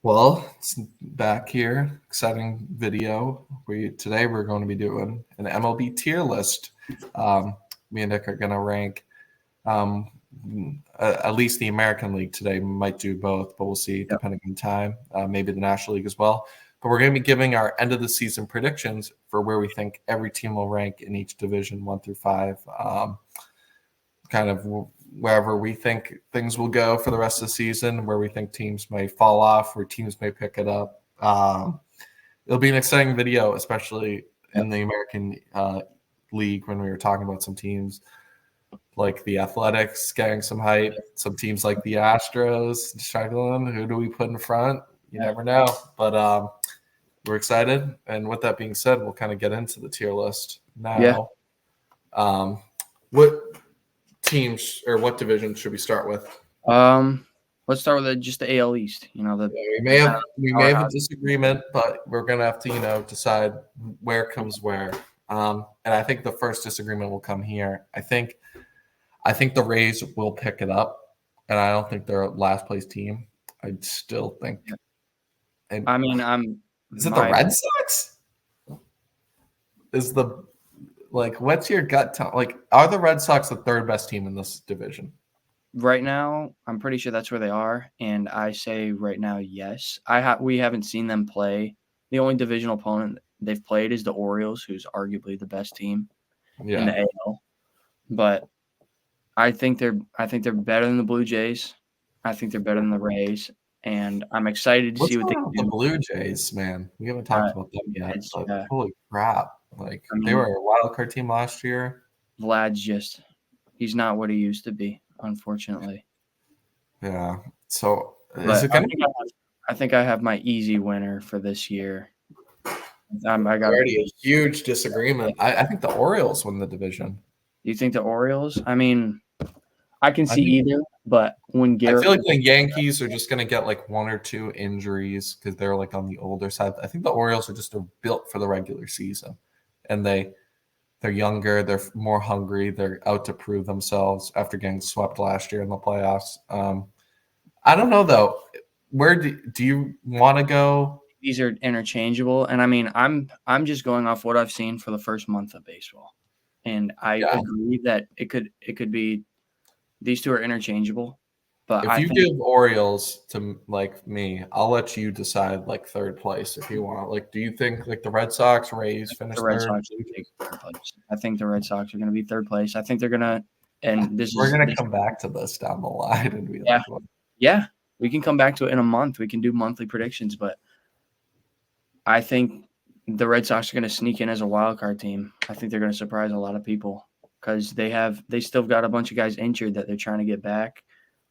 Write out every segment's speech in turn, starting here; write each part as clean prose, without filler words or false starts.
Well, it's back here. Exciting video. Today we're going to be doing an MLB tier list. Me and Nick are going to rank um, at least the American League today. We might do both, but we'll see depending on time. Maybe the National League as well. But we're going to be giving our end of the season predictions for where we think every team will rank in each division, 1 through 5. Kind of wherever we think things will go for the rest of the season, where we think teams may fall off, where teams may pick it up. It'll be an exciting video, especially in the American League when we were talking about some teams like the Athletics getting some hype, some teams like the Astros struggling. Who do we put in front? You never know. But we're excited. And with that being said, we'll kind of get into the tier list now. What teams or what division should we start with? Let's start with just the AL East. We may have a disagreement, but we're gonna have to decide where comes where. And I think the first disagreement will come here. I think the Rays will pick it up, and I don't think they're a last place team. I still think. Is it the Red Sox? What's your gut tell? Are the Red Sox the third best team in this division? Right now, I'm pretty sure that's where they are, and I say right now, yes. We haven't seen them play. The only divisional opponent they've played is the Orioles, who's arguably the best team in the AL. But I think they're better than the Blue Jays. I think they're better than the Rays, and I'm excited to see what they can do. The Blue Jays, man, we haven't talked about them yet. But holy crap! They were a wild card team last year. Vlad's he's not what he used to be, unfortunately. Yeah. So I think I have my easy winner for this year. I got already a huge disagreement. I think the Orioles win the division. You think the Orioles? I can see either, but when Garrett, I feel like the Yankees are just going to get one or two injuries because they're on the older side. I think the Orioles are just built for the regular season, and they're younger, they're more hungry, they're out to prove themselves after getting swept last year in the playoffs. I don't know though. Where do you want to go? These are interchangeable, and I'm just going off what I've seen for the first month of baseball, and I agree that it could be these two are interchangeable. But if you give Orioles to me, I'll let you decide third place if you want. Do you think the Red Sox, Rays finish the Red third? Sox take third place. I think the Red Sox are going to be third place. I think they're going to, and we're going to come back to this down the line and be we can come back to it in a month. We can do monthly predictions, but I think the Red Sox are going to sneak in as a wild card team. I think they're going to surprise a lot of people because they still got a bunch of guys injured that they're trying to get back.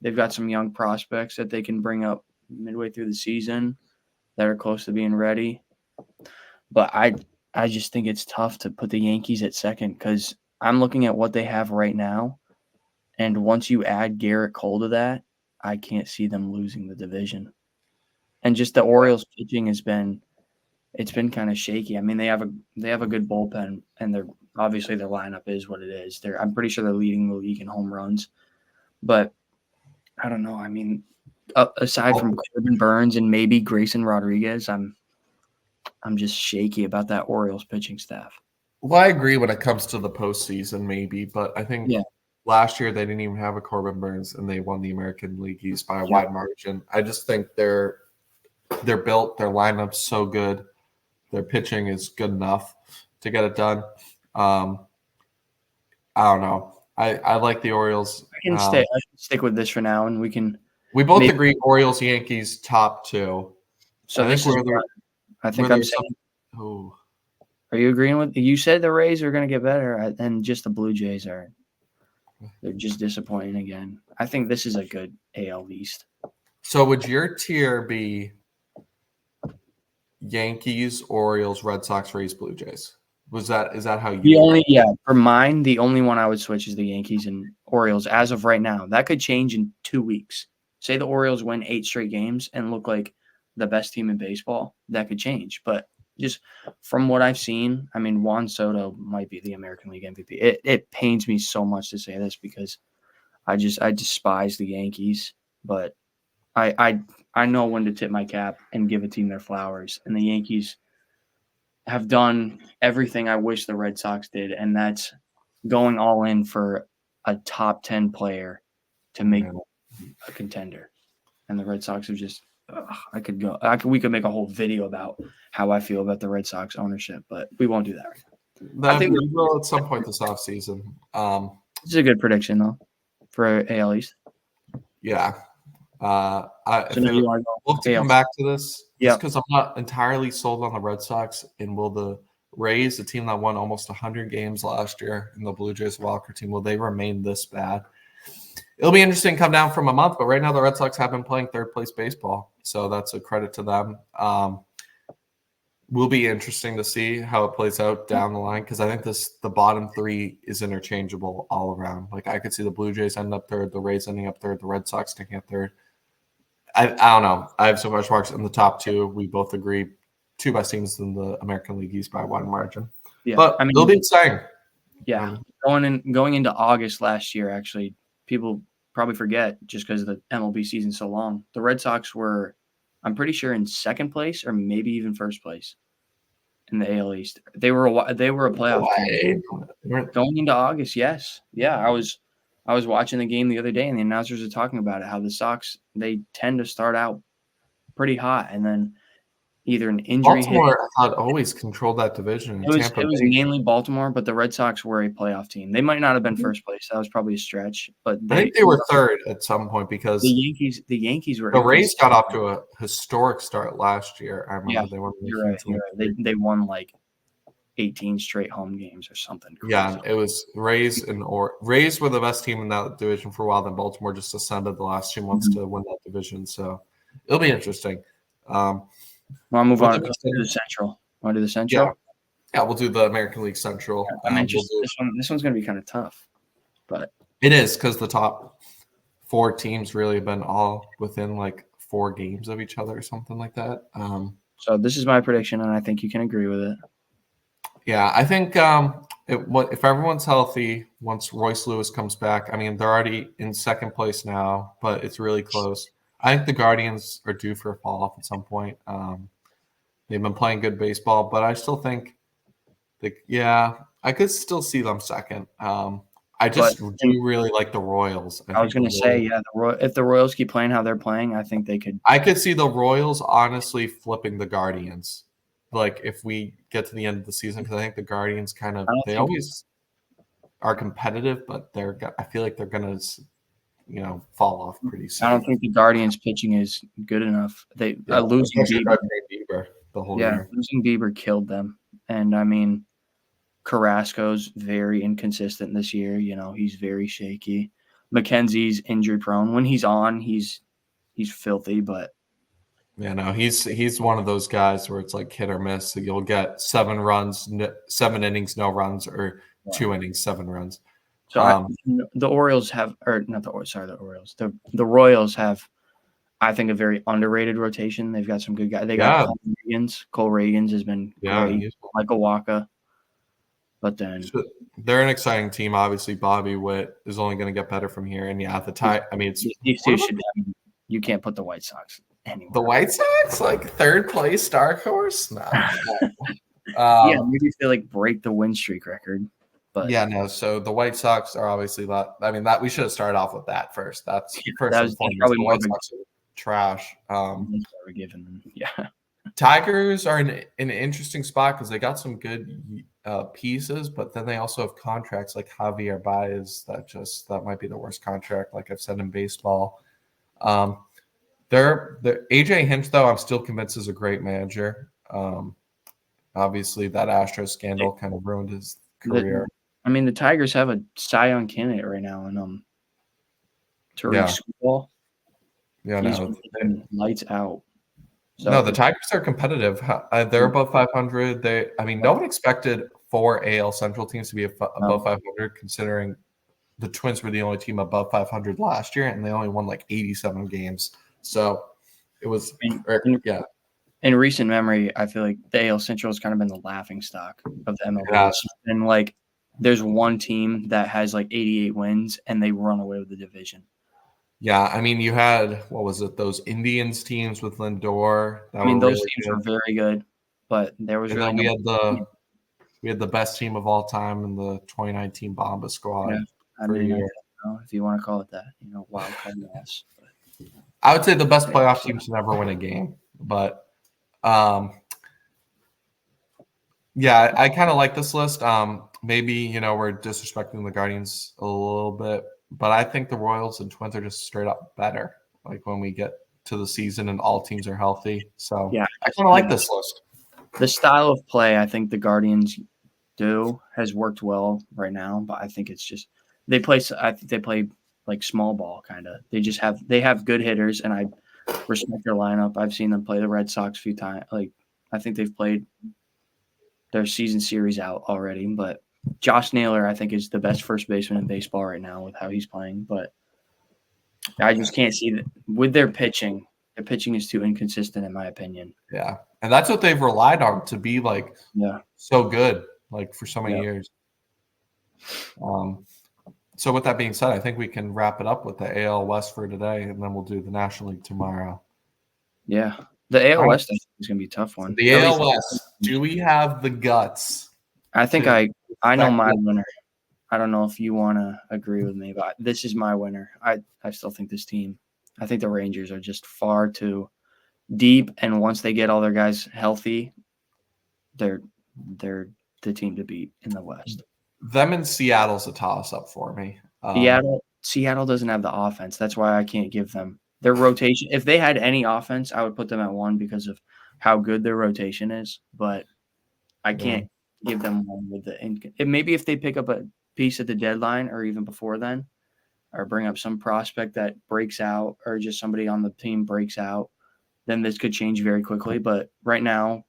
They've got some young prospects that they can bring up midway through the season that are close to being ready. But I just think it's tough to put the Yankees at second because I'm looking at what they have right now, and once you add Garrett Cole to that, I can't see them losing the division. And just the Orioles pitching it's been kind of shaky. They have a good bullpen, and their lineup is what it is. I'm pretty sure they're leading the league in home runs, but I don't know. Aside from Corbin Burns and maybe Grayson Rodriguez, I'm just shaky about that Orioles pitching staff. Well, I agree when it comes to the postseason, maybe, but I think last year they didn't even have a Corbin Burns, and they won the American League East by a wide margin. I just think they're built. Their lineup's so good. Their pitching is good enough to get it done. I don't know. I like the Orioles. I can stick with this for now, and we both agree Orioles, Yankees, top two. So I'm saying. Oh. Are you agreeing with? You said the Rays are going to get better, and just the Blue Jays they're just disappointing again. I think this is a good AL East. So would your tier be Yankees, Orioles, Red Sox, Rays, Blue Jays? Is that how you? For mine, the only one I would switch is the Yankees and Orioles as of right now. That could change in 2 weeks. Say the Orioles win 8 straight games and look like the best team in baseball, that could change. But just from what I've seen, Juan Soto might be the American League MVP. It pains me so much to say this because I despise the Yankees, but I I know when to tip my cap and give a team their flowers. And the Yankees have done everything I wish the Red Sox did, and that's going all in for a top 10 player to make a contender. And the Red Sox have just we could make a whole video about how I feel about the Red Sox ownership, but we won't do that right now. I think we will at some point this offseason. This is a good prediction though for AL East. Yeah. So now you want we'll have to come back to this Yeah. just because I'm not entirely sold on the Red Sox. And will the Rays, the team that won almost 100 games last year, and the Blue Jays Walker team, will they remain this bad? It'll be interesting to come down from a month, but right now the Red Sox have been playing third place baseball, so that's a credit to them. Will be interesting to see how it plays out down the line because I think the bottom three is interchangeable all around. Like I could see the Blue Jays end up third, the Rays ending up third, the Red Sox taking up third. I don't know. I have so much marks in the top two. We both agree two best teams in the American League East by one margin. Yeah, but I mean, it'll be exciting. Yeah, going into August last year, actually, people probably forget just because the MLB season's so long. The Red Sox were, I'm pretty sure, in second place or maybe even first place in the AL East. They were a playoff team going into August. Yes, yeah, I was watching the game the other day, and the announcers were talking about it. How the Sox, they tend to start out pretty hot, and then either an injury Baltimore had always controlled that division. It was mainly Baltimore, but the Red Sox were a playoff team. They might not have been first place. That was probably a stretch, but I think they were third at some point because the Yankees were. The Rays got off to a historic start last year. I remember they won. You're right. They won like 18 straight home games or something crazy. Yeah, it was Rays Rays were the best team in that division for a while. Then Baltimore just ascended the last 2 months to win that division. So it'll be interesting. Well, I'll move on to the Central. Want to do the Central? Yeah, we'll do the American League Central. I'm interested. This one's going to be kind of tough, but it is because the top 4 teams really have been all within like 4 games of each other or something like that. So this is my prediction, and I think you can agree with it. Yeah, I think if everyone's healthy, once Royce Lewis comes back, I mean, they're already in second place now, but it's really close. I think the Guardians are due for a fall off at some point. They've been playing good baseball, but I still think I could still see them second. I just do really like the Royals. I was going to say, if the Royals keep playing how they're playing, I think they could. I could see the Royals honestly flipping the Guardians. Like if we get to the end of the season, because I think the Guardians they always are competitive, but I feel like they're going to fall off pretty soon. I don't think the Guardians pitching is good enough. Losing Bieber the whole year. Losing Bieber killed them. And I mean, Carrasco's very inconsistent this year. He's very shaky. McKenzie's injury prone. When he's on, he's filthy, but yeah, no, he's one of those guys where it's like hit or miss. So you'll get 7 runs, 7 innings, no runs, or 2 innings, 7 runs. So the Orioles have, or not the Orioles, sorry, the Orioles. The Royals have, I think, a very underrated rotation. They've got some good guys. They got Cole Reagans has been great. Michael Wacha. But then they're an exciting team. Obviously, Bobby Witt is only going to get better from here. And you can't put the White Sox anywhere. The White Sox, like third place, dark horse? No. Maybe if they like break the win streak record. But yeah, no. So the White Sox are obviously that we should have started off with that first. That's first. That was probably the White Sox are trash. Yeah. Tigers are in an interesting spot because they got some good pieces, but then they also have contracts like Javier Baez that might be the worst contract, like I've said in baseball. The AJ Hinch, though, I'm still convinced is a great manager. Obviously, that Astros scandal kind of ruined his career. The Tigers have a Cy Young candidate right now, and Tariq Skubal. Yeah, lights out. So, no, the Tigers are competitive. They're above 500. No one expected 4 AL Central teams to be above 500, considering the Twins were the only team above 500 last year, and they only won like 87 games. So it was, in recent memory, I feel like the AL Central has kind of been the laughing stock of the MLB. Yeah. And like, there's one team that has like 88 wins, and they run away with the division. Yeah, I mean, you had, what was it, those Indians teams with Lindor that I were mean, those really teams good. were very good, but there was And really then no. we had the best team of all time in the 2019 Bomba Yeah, squad I for a mean, I year. don't know if you want to call it that, wild card loss. But I would say the best playoff teams to never win a game. But yeah, I kind of like this list. Maybe, we're disrespecting the Guardians a little bit, but I think the Royals and Twins are just straight up better. Like when we get to the season and all teams are healthy. So yeah, I kind of like this list. the style of play I think the Guardians do has worked well right now, but I think it's just I think they play like small ball kind of. They have good hitters, and I respect their lineup. I've seen them play the Red Sox a few times. Like I think they've played their season series out already, but Josh Naylor I think is the best first baseman in baseball right now with how he's playing, but I just can't see that with their pitching. Their pitching is too inconsistent in my opinion. Yeah. And that's what they've relied on to be like Yeah. so good, like for so many Yeah. years. So with that being said, I think we can wrap it up with the AL West for today, and then we'll do the National League tomorrow. Yeah. The AL All right. West I think is going to be a tough one. The At AL least West, do we have the guts? I think to I know respect my the- winner. I don't know if you want to agree with me, but this is my winner. I still think this team. I think the Rangers are just far too deep, and once they get all their guys healthy, they're the team to beat in the West. Them in Seattle's a toss-up for me. Seattle doesn't have the offense. That's why I can't give them their rotation. If they had any offense, I would put them at 1 because of how good their rotation is. But I can't give them 1 with maybe if they pick up a piece at the deadline or even before then, or bring up some prospect that breaks out, or just somebody on the team breaks out, then this could change very quickly. But right now,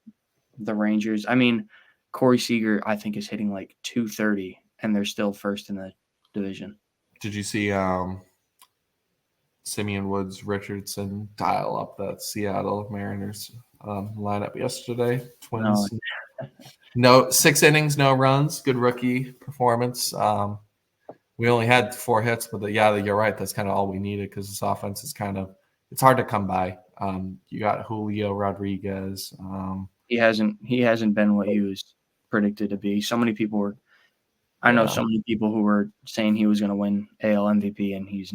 the Rangers. I mean, Corey Seager, I think, is hitting like 230, and they're still first in the division. Did you see Simeon Woods Richardson dial up that Seattle Mariners lineup yesterday? Twins. No 6 innings, no runs. Good rookie performance. We only had 4 hits, but you're right. That's kind of all we needed because this offense is it's hard to come by. You got Julio Rodriguez. He hasn't been what he was predicted to be. So many people were. I know so many people who were saying he was going to win AL MVP, and he's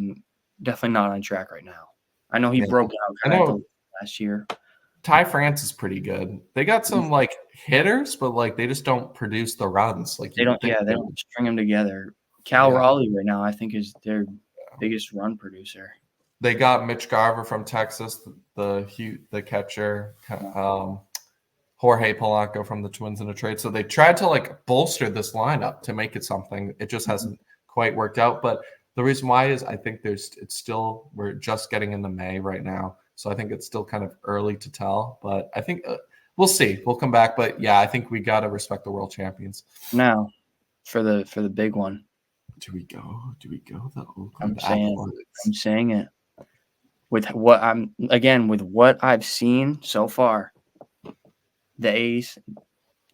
definitely not on track right now. I know he broke out kind of last year. Ty France is pretty good. They got some hitters, but they just don't produce the runs. They don't string them together. Cal Raleigh right now, I think, is their biggest run producer. They got Mitch Garver from Texas, the catcher. Jorge Polanco from the Twins in a trade. So they tried to bolster this lineup to make it something. It just hasn't quite worked out. But the reason why is I think we're just getting into May right now. So I think it's still kind of early to tell. But I think we'll see. We'll come back. But yeah, I think we got to respect the world champions. Now, for the big one. Do we go the Oakland I'm saying it. With what I've seen so far, the A's,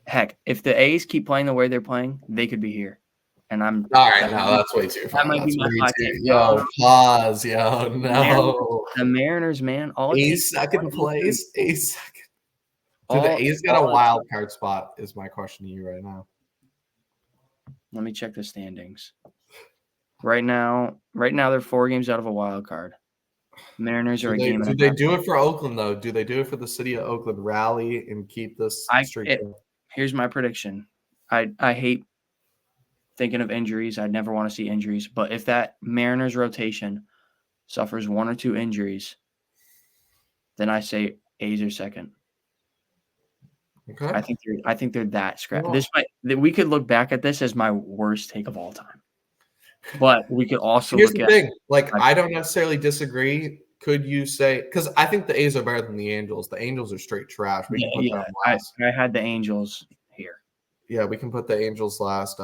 heck, if the A's keep playing the way they're playing, they could be here. And I'm all right. No, that's way too far. That might be my hot take. Yo, pause. Yo, no. The Mariners, man. A's second place. A's second. Do the A's got a wild card spot? Is my question to you right now. Let me check the standings. Right now they're 4 games out of a wild card. Mariners are a game. Do they do it for Oakland though? Do they do it for the city of Oakland? Rally and keep this streak? Here's my prediction. I hate thinking of injuries. I'd never want to see injuries. But if that Mariners rotation suffers 1 or 2 injuries, then I say A's are second. Okay. I think they're that scrappy. We could look back at this as my worst take of all time. But we could also Here's the thing. I don't necessarily disagree. Could you say, because I think the A's are better than the Angels. The Angels are straight trash. We can put them last. I had the Angels here. Yeah, we can put the Angels last.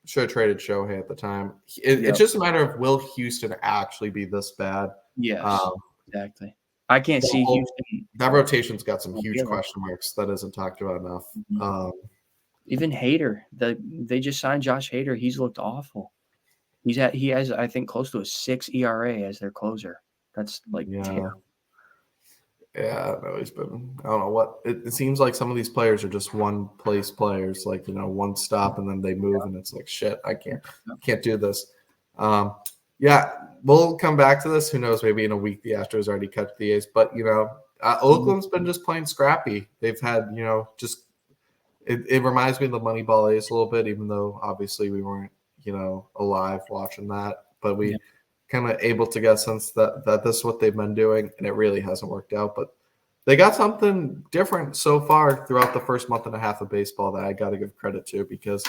Should have traded Shohei at the time. It's just a matter of will Houston actually be this bad? Yes, exactly. I can't see Houston. That rotation's got some huge question marks that isn't talked about enough. Even Hader. They just signed Josh Hader. He's looked awful. He has, I think, close to a 6 ERA as their closer. That's like Yeah. terrible. Yeah, no, he's been. I don't know what. It seems like some of these players are just one place players, like one stop and then they move, and it's like shit. I can't do this. Yeah, we'll come back to this. Who knows? Maybe in a week the Astros already cut the A's, but Oakland's been just playing scrappy. They've had just it reminds me of the Moneyball A's a little bit, even though obviously we weren't alive watching that, but we. Yeah. Kind of able to get a sense that this is what they've been doing, and it really hasn't worked out. But they got something different so far throughout the first month and a half of baseball that I got to give credit to, because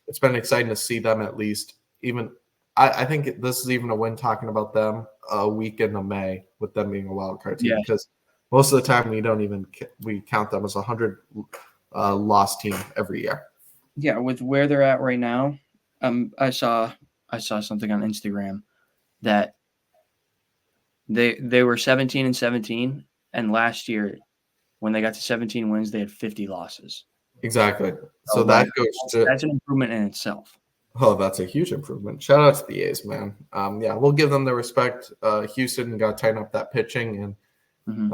it's been exciting to see them at least. Even I think this is even a win talking about them a week in May with them being a wild card team, because most of the time we count them as 100 loss team every year. Yeah, with where they're at right now, I saw something on Instagram that they were 17-17, and last year when they got to 17 wins, they had 50 losses. Exactly. So that goes to that's an improvement in itself. Oh, that's a huge improvement. Shout out to the A's, man. Yeah, we'll give them the respect. Houston got to tighten up that pitching, and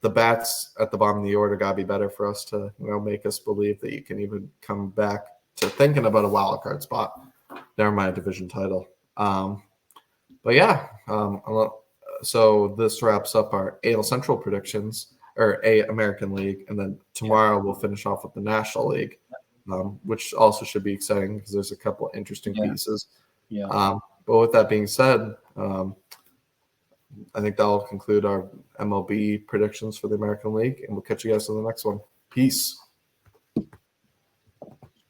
the bats at the bottom of the order got to be better for us to make us believe that you can even come back to thinking about a wild card spot. Never mind a division title. But yeah, so this wraps up our AL Central predictions, or American League, and then tomorrow we'll finish off with the National League, which also should be exciting because there's a couple interesting pieces. Yeah. But with that being said, I think that will conclude our MLB predictions for the American League, and we'll catch you guys in the next one. Peace.